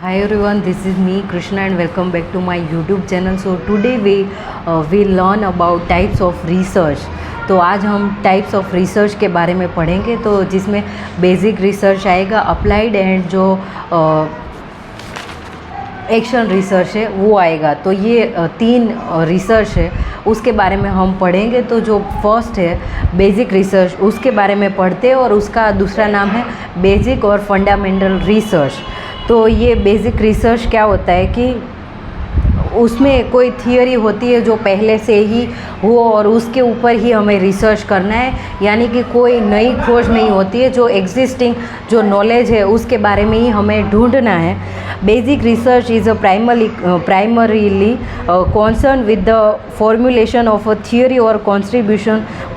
Hi everyone, this is me Krishna and welcome back to my YouTube channel. So today we learn about types of research. तो आज हम types of research के बारे में पढ़ेंगे, तो जिसमें बेसिक रिसर्च आएगा, अप्लाइड एंड जो एक्शन रिसर्च है वो आएगा। तो ये तीन रिसर्च है उसके बारे में हम पढ़ेंगे। तो जो फर्स्ट है बेसिक रिसर्च, उसके बारे में पढ़ते हैं और उसका दूसरा नाम है बेसिक और फंडामेंटल रिसर्च। तो ये बेसिक रिसर्च क्या होता है कि उसमें कोई थियोरी होती है जो पहले से ही हो और उसके ऊपर ही हमें रिसर्च करना है, यानी कि कोई नई खोज नहीं होती है, जो एग्जिस्टिंग जो नॉलेज है उसके बारे में ही हमें ढूंढना है। Basic research is a primarily concerned with the formulation of a theory or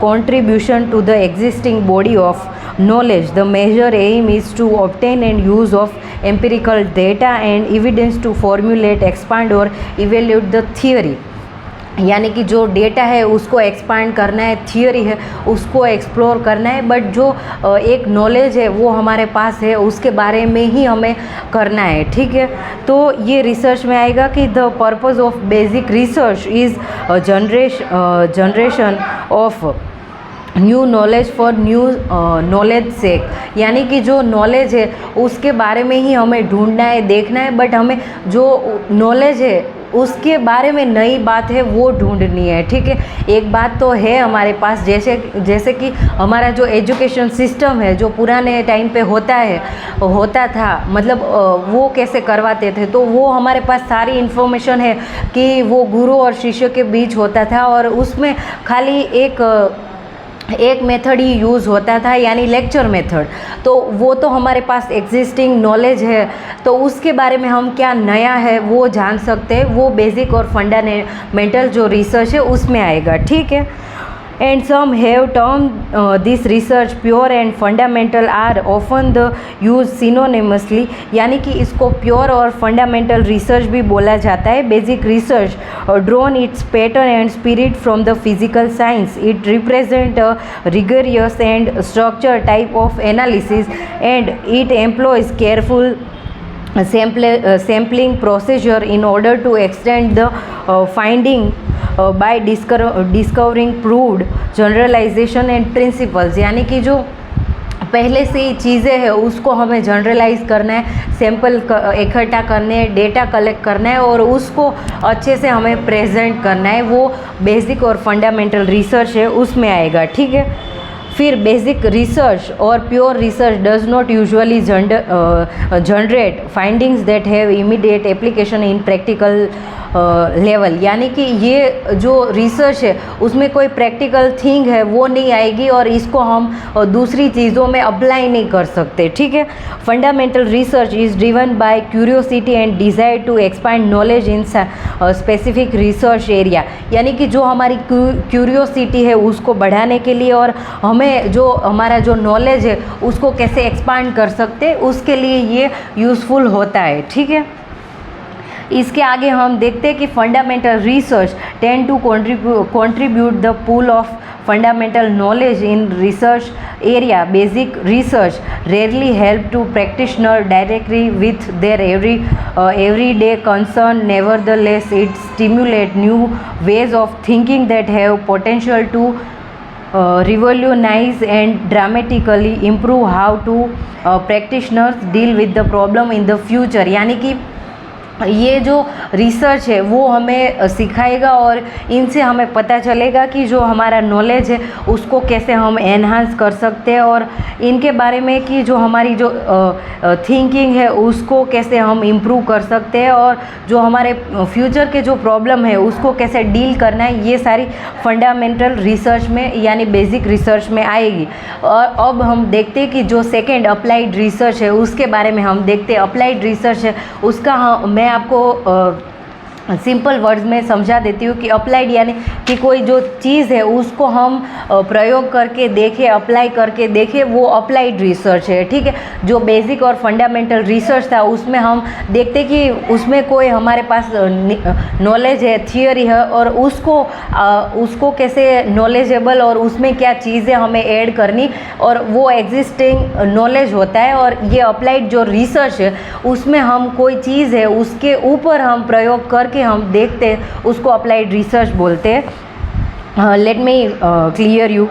contribution to the existing body of knowledge. The major aim is to obtain and use of empirical data and evidence to formulate, expand or evaluate the theory. यानी कि जो data है उसको expand करना है, theory है उसको explore करना है, बट जो एक नॉलेज है वो हमारे पास है उसके बारे में ही हमें करना है। ठीक है, तो ये रिसर्च में आएगा कि the purpose of basic research is generation of new knowledge for new knowledge से, यानी कि जो नॉलेज है उसके बारे में ही हमें ढूंढना है, देखना है, बट हमें जो नॉलेज है उसके बारे में नई बात है वो ढूंढनी है। ठीक है, एक बात तो है हमारे पास, जैसे कि हमारा जो एजुकेशन सिस्टम है जो पुराने टाइम पे होता था, मतलब वो कैसे करवाते थे, तो वो हमारे पास सारी इन्फॉर्मेशन है कि वो गुरु और शिष्य के बीच होता था और उसमें खाली एक मेथड ही यूज़ होता था, यानी लेक्चर मेथड। तो वो तो हमारे पास एग्जिस्टिंग नॉलेज है, तो उसके बारे में हम क्या नया है वो जान सकते हैं। वो बेसिक और फंडामेंटल जो रिसर्च है उसमें आएगा। ठीक है, and some have termed this research pure and fundamental are often the used synonymously, यानी कि इसको प्योर और फंडामेंटल रिसर्च भी बोला जाता है। Basic research drawn its pattern and spirit from the physical science. It represent a rigorous and structured type of analysis and it employs careful sampling procedure in order to extend the finding by discovering proved generalization and principles, यानी कि जो पहले से ही चीज़ें हैं उसको हमें generalise करना है, सैंपल इकट्ठा करने हैं, डेटा कलेक्ट करना है और उसको अच्छे से हमें प्रेजेंट करना है। वो बेसिक और फंडामेंटल रिसर्च है उसमें आएगा। ठीक है, फिर बेसिक रिसर्च और pure research does not usually generate findings that have immediate application in practical level, यानी कि ये जो रिसर्च है उसमें कोई प्रैक्टिकल थिंग है वो नहीं आएगी और इसको हम दूसरी चीज़ों में अप्लाई नहीं कर सकते। ठीक है, fundamental research is driven by curiosity and desire to expand knowledge in specific research area, यानी कि जो हमारी क्यूरियोसिटी है उसको बढ़ाने के लिए और हमें जो हमारा जो नॉलेज है उसको कैसे एक्सपांड कर सकते हैं उसके लिए ये यूज़फुल होता है। ठीक है, इसके आगे हम देखते हैं कि fundamental research tend to contribute the pool of fundamental knowledge in research area. Basic research rarely help to practitioner directly with their everyday concern. Nevertheless, it stimulate new ways of thinking that have potential to revolutionize and dramatically improve how to practitioners deal with the problem in the future, यानी कि ये जो research है वो हमें सिखाएगा और इनसे हमें पता चलेगा कि जो हमारा नॉलेज है उसको कैसे हम एनहांस कर सकते हैं और इनके बारे में कि जो हमारी जो थिंकिंग है उसको कैसे हम इम्प्रूव कर सकते हैं और जो हमारे फ्यूचर के जो प्रॉब्लम है उसको कैसे डील करना है, ये सारी फंडामेंटल रिसर्च में यानी बेसिक रिसर्च में आएगी। और अब हम देखते हैं कि जो सेकेंड अप्लाइड रिसर्च है उसके बारे में हम देखते हैं। अप्लाइड रिसर्च है उसका मैं आपको सिंपल वर्ड्स में समझा देती हूँ कि अप्लाइड यानी कि कोई जो चीज़ है उसको हम प्रयोग करके देखें, अप्लाई करके देखें, वो अप्लाइड रिसर्च है। ठीक है, जो बेसिक और फंडामेंटल रिसर्च था उसमें हम देखते कि उसमें कोई हमारे पास नॉलेज है, थियोरी है, और उसको कैसे नॉलेजेबल और उसमें क्या चीज़ें हमें ऐड करनी, और वो एग्जिस्टिंग नॉलेज होता है। और ये अप्लाइड जो रिसर्च है उसमें हम कोई चीज़ है उसके ऊपर हम प्रयोग करके हम देखते हैं, उसको अप्लाइड रिसर्च बोलते हैं। Let me clear you.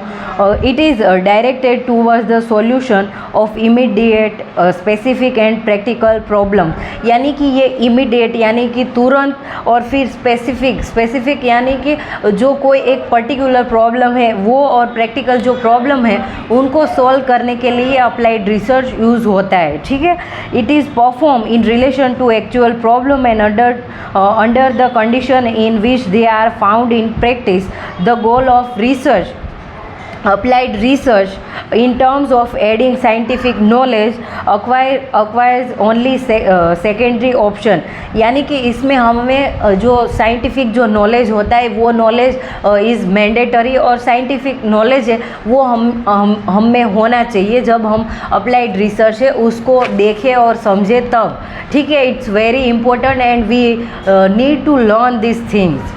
It is directed towards the solution of immediate, specific and practical problem. यानी कि ये immediate यानी कि तुरंत, और फिर specific यानी कि जो कोई एक particular problem है वो, और practical जो problem है उनको solve करने के लिए applied research use होता है। ठीक है, it is performed in relation to actual problem and under the condition in which they are found in practice. The goal of research, applied research, in terms of adding scientific knowledge acquires only secondary option। यानी कि इसमें हमें जो scientific जो knowledge होता है वो knowledge is mandatory, और साइंटिफिक नॉलेज है वो हम में होना चाहिए जब हम अप्लाइड रिसर्च है उसको देखें और समझें तब। ठीक है, it's very important and we need to learn this things.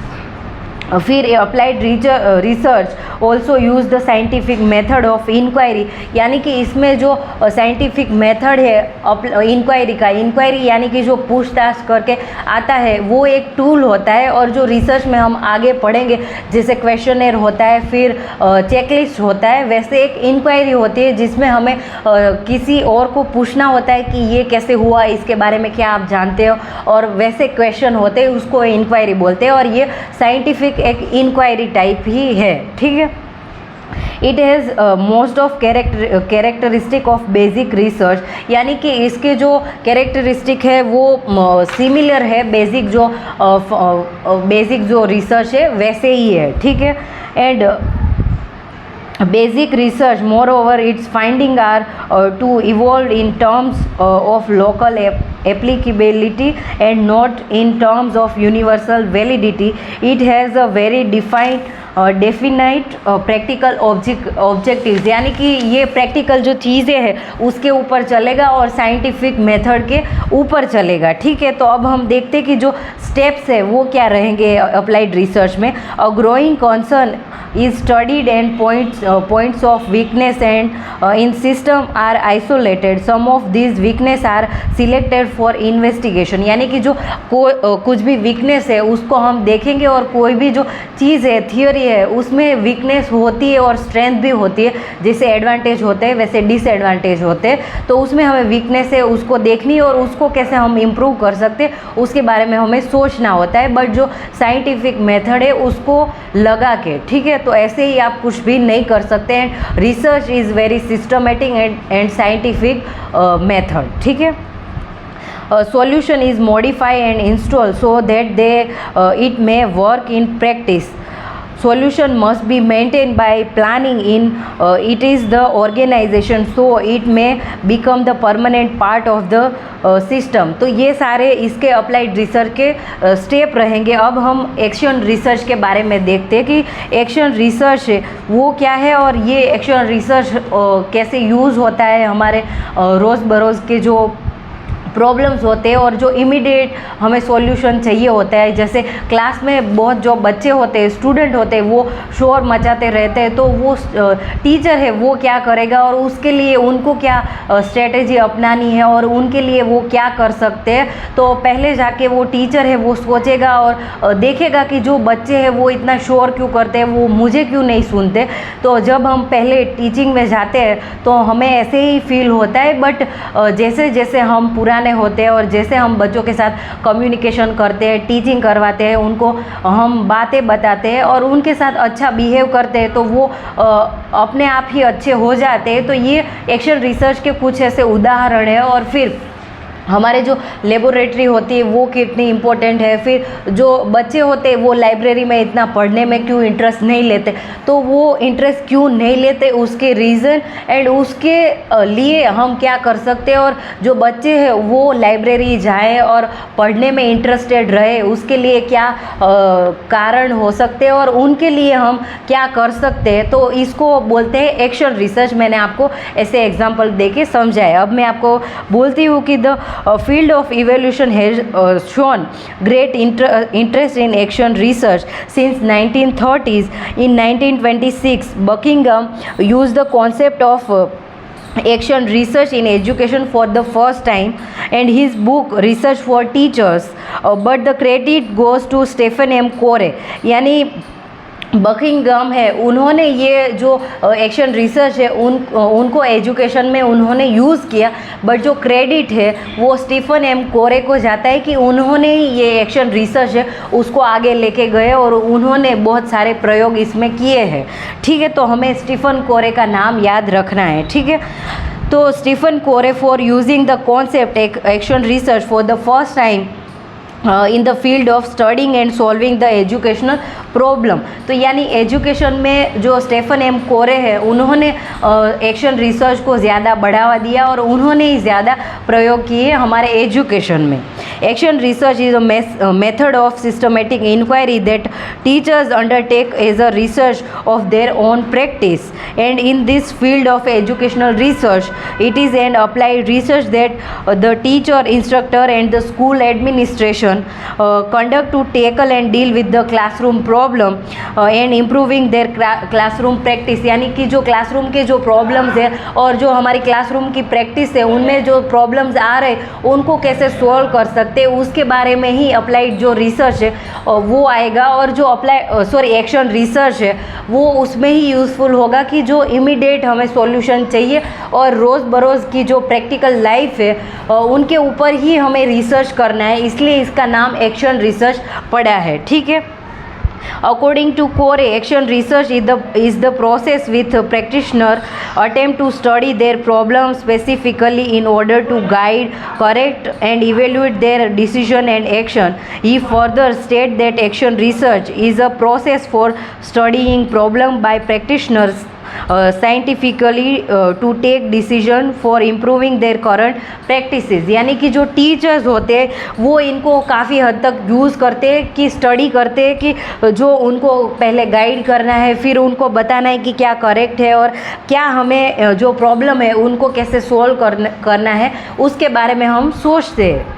फिर applied research also use the scientific method of inquiry, यानी कि इसमें जो साइंटिफिक मेथड है इंक्वायरी का, इंक्वायरी यानी कि जो पूछताछ करके आता है वो एक टूल होता है। और जो रिसर्च में हम आगे पढ़ेंगे जैसे क्वेश्चनर होता है, फिर चेकलिस्ट होता है, वैसे एक इंक्वायरी होती है जिसमें हमें किसी और को पूछना होता है कि ये कैसे हुआ, इसके बारे में क्या आप जानते हो, और वैसे क्वेश्चन होते हैं उसको इंक्वायरी बोलते हैं। और ये साइंटिफिक एक इंक्वायरी टाइप ही है। ठीक है, it has most of characteristic of basic research, यानी कि इसके जो कैरेक्टरिस्टिक है वो सिमिलर है बेसिक जो रिसर्च है वैसे ही है। ठीक है, and basic research moreover its findings are to evolve in terms of local applicability and not in terms of universal validity. It has a very definite practical objectives, यानी कि ये प्रैक्टिकल जो चीज़ें हैं उसके ऊपर चलेगा और साइंटिफिक मेथड के ऊपर चलेगा। ठीक है, तो अब हम देखते हैं कि जो स्टेप्स है वो क्या रहेंगे अप्लाइड रिसर्च में। A growing concern is studied and points of weakness and in system are isolated, some of this weakness are selected for investigation, यानी कि जो कुछ भी वीकनेस है उसको हम देखेंगे, और कोई भी जो चीज़ है थियोरी है उसमें वीकनेस होती है और स्ट्रेंथ भी होती है। जैसे एडवांटेज होते हैं वैसे डिसएडवांटेज होते हैं, तो उसमें हमें वीकनेस है उसको देखनी है और उसको कैसे हम इम्प्रूव कर सकते हैं उसके बारे में हमें सोचना होता है। बट जो साइंटिफिक मेथड है उसको लगा के, ठीक है, तो ऐसे ही आप कुछ भी नहीं कर सकते हैं। Research is very systematic and scientific method. ठीक है, solution is modify and install so that it may work in practice. Solution must be maintained by planning in it is the organization so it may become the permanent part of the system। तो ये सारे इसके applied research के step रहेंगे। अब हम action research के बारे में देखते हैं कि एक्शन रिसर्च वो क्या है और ये एक्शन रिसर्च कैसे यूज़ होता है हमारे रोज़ बरोज़ के जो प्रॉब्लम्स होते हैं और जो इमीडिएट हमें सॉल्यूशन चाहिए होता है। जैसे क्लास में बहुत जो बच्चे होते हैं, स्टूडेंट होते हैं, वो शोर मचाते रहते हैं, तो वो टीचर है वो क्या करेगा और उसके लिए उनको क्या स्ट्रेटेजी अपनानी है और उनके लिए वो क्या कर सकते हैं। तो पहले जाके वो टीचर है वो सोचेगा और देखेगा कि जो बच्चे हैं वो इतना शोर क्यों करते हैं, वो मुझे क्यों नहीं सुनते। तो जब हम पहले टीचिंग में जाते हैं तो हमें ऐसे ही फील होता है, बट जैसे जैसे हम पुराने होते हैं और जैसे हम बच्चों के साथ कम्युनिकेशन करते हैं, टीचिंग करवाते हैं, उनको हम बातें बताते हैं और उनके साथ अच्छा बिहेव करते हैं, तो वो अपने आप ही अच्छे हो जाते हैं। तो ये एक्शन रिसर्च के कुछ ऐसे उदाहरण है। और फिर हमारे जो लेबोरेटरी होती है वो कितनी इम्पोर्टेंट है, फिर जो बच्चे होते हैं वो लाइब्रेरी में इतना पढ़ने में क्यों इंटरेस्ट नहीं लेते, तो वो इंटरेस्ट क्यों नहीं लेते उसके रीज़न एंड उसके लिए हम क्या कर सकते हैं, और जो बच्चे हैं वो लाइब्रेरी जाए और पढ़ने में इंटरेस्टेड रहे उसके लिए क्या कारण हो सकते हैं और उनके लिए हम क्या कर सकते हैं। तो इसको बोलते हैं एक्शन रिसर्च। मैंने आपको ऐसे एग्जाम्पल दे के समझाया। अब मैं आपको बोलती हूँ कि the field of evolution has shown great interest in action research since 1930s. In 1926, Buckingham used the concept of action research in education for the first time and his book Research for Teachers, but the credit goes to Stephen M. Corey. यानी Buckingham है, उन्होंने ये जो action research है उनको education में उन्होंने use किया, बट जो क्रेडिट है वो स्टीफन एम कोरे को जाता है कि उन्होंने ही ये एक्शन रिसर्च है उसको आगे लेके गए और उन्होंने बहुत सारे प्रयोग इसमें किए हैं। ठीक है, तो हमें स्टीफन कोरे का नाम याद रखना है। ठीक है, तो स्टीफन कोरे for using the concept action research for the first time in the field of studying and solving the educational problem. तो यानी एजुकेशन में जो स्टेफन एम कोरे है उन्होंने एक्शन रिसर्च को ज़्यादा बढ़ावा दिया और उन्होंने ही ज़्यादा प्रयोग किए हमारे एजुकेशन में। Action research is a method of systematic inquiry that teachers undertake as a research of their own practice, and in this field of educational research it is an applied research that the teacher, instructor and the school administration conduct to tackle and deal with the classroom problem and improving their classroom practice। यानी कि जो classroom के जो problems है और जो हमारी classroom की प्रैक्टिस है उनमें जो प्रॉब्लम्स आ रहे उनको कैसे सॉल्व कर सकते हैं उसके बारे में ही अप्लाइड जो रिसर्च है वो आएगा। और जो एक्शन रिसर्च है वो उसमें ही यूज़फुल होगा कि जो इमीडिएट हमें सॉल्यूशन चाहिए और रोज़ बरोज़ की जो प्रैक्टिकल लाइफ है उनके ऊपर ही हमें रिसर्च करना है, इसलिए इसका नाम एक्शन रिसर्च पड़ा है। ठीक है, according to Corey, action research is the process with a practitioner attempt to study their problem specifically in order to guide, correct and evaluate their decision and action. He further states that action research is a process for studying problem by practitioners scientifically to take decision for improving their current practices. यानी कि जो teachers होते हैं वो इनको काफ़ी हद तक यूज़ करते हैं कि स्टडी करते हैं कि जो उनको पहले गाइड करना है, फिर उनको बताना है कि क्या करेक्ट है और क्या हमें जो प्रॉब्लम है उनको कैसे सॉल्व करना है उसके बारे में हम सोचते हैं।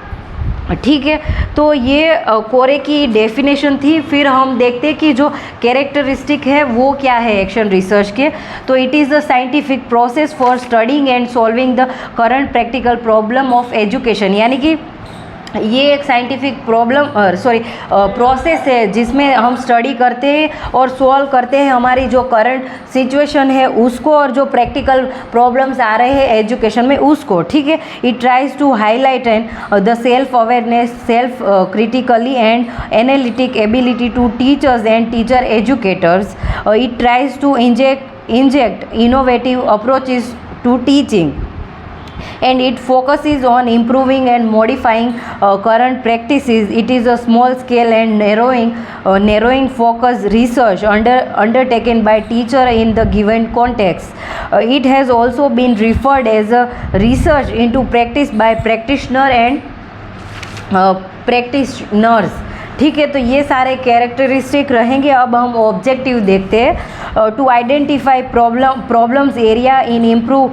ठीक है, तो ये कोरे की डेफिनेशन थी। फिर हम देखते हैं कि जो कैरेक्टरिस्टिक है वो क्या है एक्शन रिसर्च के। तो it is a scientific process for studying and solving the current practical problem of education. यानी कि ये एक साइंटिफिक प्रोसेस है जिसमें हम स्टडी करते हैं और सॉल्व करते हैं हमारी जो करंट सिचुएशन है उसको और जो प्रैक्टिकल प्रॉब्लम्स आ रहे हैं एजुकेशन में उसको। ठीक है, it tries to highlight and the self awareness, self critically and analytic ability to teachers and teacher educators. It tries to inject innovative approaches to teaching and it focuses on improving and modifying current practices. It is a small scale and narrowing focus research undertaken by teacher in the given context. It has also been referred as a research into practice by practitioner and practitioners। ठीक है, तो ये सारे characteristic रहेंगे। अब हम objective देखते हैं। To identify problems area in improve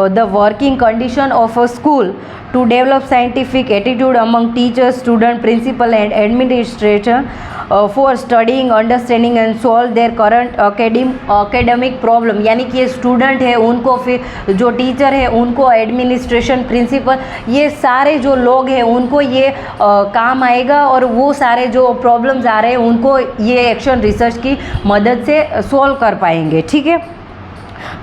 the working condition of a school, to develop scientific attitude among teachers, student, principal and administration for studying, understanding and solve their current academic problem. यानी कि ये student है उनको, फिर जो teacher है उनको, administration, principal, ये सारे जो लोग हैं उनको ये काम आएगा और वो सारे जो प्रॉब्लम्स आ रहे हैं उनको ये एक्शन रिसर्च की मदद से सॉल्व कर पाएंगे। ठीक है,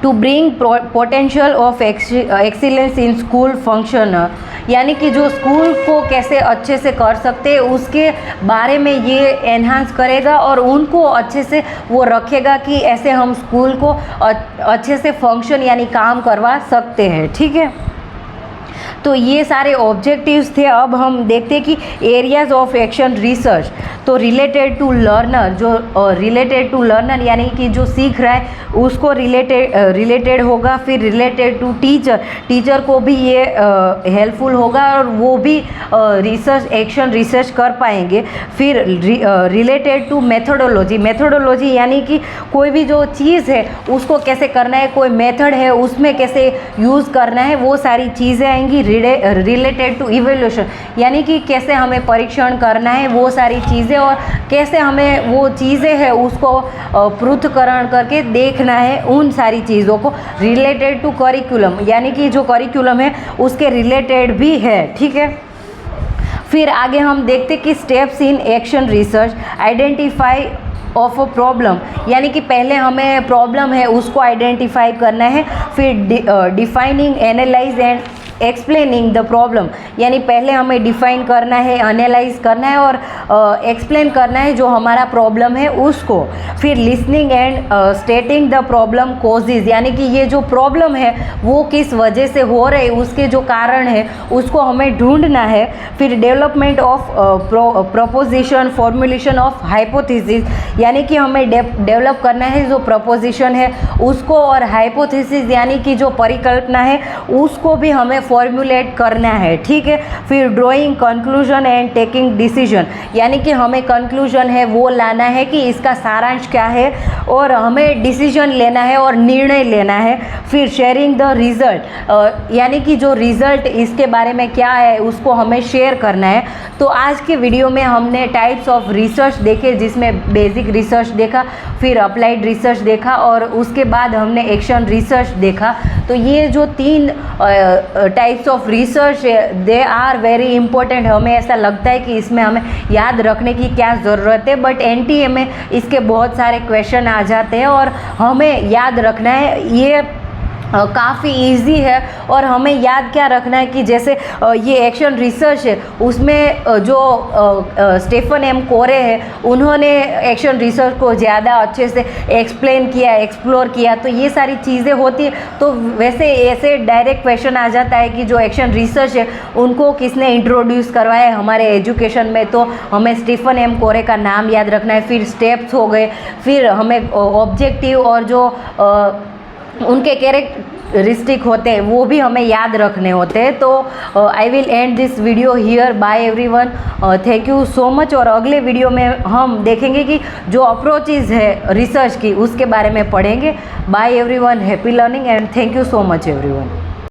to bring potential of excellence in school function. यानी कि जो स्कूल को कैसे अच्छे से कर सकते हैं उसके बारे में ये एनहांस करेगा और उनको अच्छे से वो रखेगा कि ऐसे हम स्कूल को अच्छे से फंक्शन यानी काम करवा सकते हैं। ठीक है, तो ये सारे ऑब्जेक्टिव्स थे। अब हम देखते हैं कि एरियाज ऑफ एक्शन रिसर्च। तो रिलेटेड टू लर्नर, जो रिलेटेड टू लर्नर यानी कि जो सीख रहा है उसको रिलेटेड होगा। फिर रिलेटेड टू टीचर, टीचर को भी ये हेल्पफुल होगा और वो भी रिसर्च कर पाएंगे। फिर रिलेटेड टू मेथोडोलॉजी, मेथोडोलॉजी यानी कि कोई भी जो चीज़ है उसको कैसे करना है, कोई मेथड है उसमें कैसे यूज़ करना है, वो सारी चीज़ें आएंगी। रिलेटेड टू इवोल्यूशन यानी कि कैसे हमें परीक्षण करना है, वो सारी चीज़ें, और कैसे हमें वो चीज़ें हैं उसको पृथक्करण करके देखना है, उन सारी चीज़ों को। रिलेटेड टू करिकुलम यानी कि जो करिकुलम है उसके रिलेटेड भी है, ठीक है। फिर आगे हम देखते कि steps in action research, identify of a problem यानी कि पहले हमें प्रॉब्लम है उसको आइडेंटिफाई करना है। फिर defining, analyse and explaining the problem यानी पहले हमें डिफाइन करना है, एनालाइज करना है और एक्सप्लेन करना है जो हमारा प्रॉब्लम है उसको। फिर listening and stating the problem causes यानी कि ये जो प्रॉब्लम है वो किस वजह से हो रही है, उसके जो कारण है उसको हमें ढूंढना है। फिर development of preposition, formulation of hypothesis यानी कि हमें डेवलप करना है जो प्रपोजिशन है उसको, और हाइपोथेसिस यानी कि जो परिकल्पना है उसको भी हमें फॉर्मुलेट करना है, ठीक है। फिर drawing conclusion and taking decision यानी कि हमें कंक्लूजन है वो लाना है कि इसका सारांश क्या है, और हमें डिसीजन लेना है और निर्णय लेना है। फिर शेयरिंग द रिजल्ट यानी कि जो रिजल्ट इसके बारे में क्या है उसको हमें शेयर करना है। तो आज के वीडियो में हमने टाइप्स ऑफ रिसर्च देखे, जिसमें बेसिक रिसर्च देखा, फिर अप्लाइड रिसर्च देखा और उसके बाद हमने एक्शन रिसर्च देखा। तो ये जो 3 types of research they are very important. हमें ऐसा लगता है कि इसमें हमें याद रखने की क्या ज़रूरत है, बट एनटीए में इसके बहुत सारे क्वेश्चन आ जाते हैं और हमें याद रखना है। ये काफ़ी इजी है और हमें याद क्या रखना है कि जैसे ये एक्शन रिसर्च है उसमें जो स्टीफन एम कोरे है उन्होंने एक्शन रिसर्च को ज़्यादा अच्छे से एक्सप्लेन किया, एक्सप्लोर किया। तो ये सारी चीज़ें होती है। तो वैसे ऐसे डायरेक्ट क्वेश्चन आ जाता है कि जो एक्शन रिसर्च है उनको किसने इंट्रोड्यूस करवाया है हमारे एजुकेशन में, तो हमें स्टीफन एम कोरे का नाम याद रखना है। फिर स्टेप्स हो गए, फिर हमें ऑब्जेक्टिव और जो उनके कैरेक्टरिस्टिक होते हैं वो भी हमें याद रखने होते हैं। तो I will end this video here, bye everyone, thank you so much. और अगले वीडियो में हम देखेंगे कि जो अप्रोचेज है रिसर्च की उसके बारे में पढ़ेंगे। Bye everyone, happy learning and thank you so much everyone.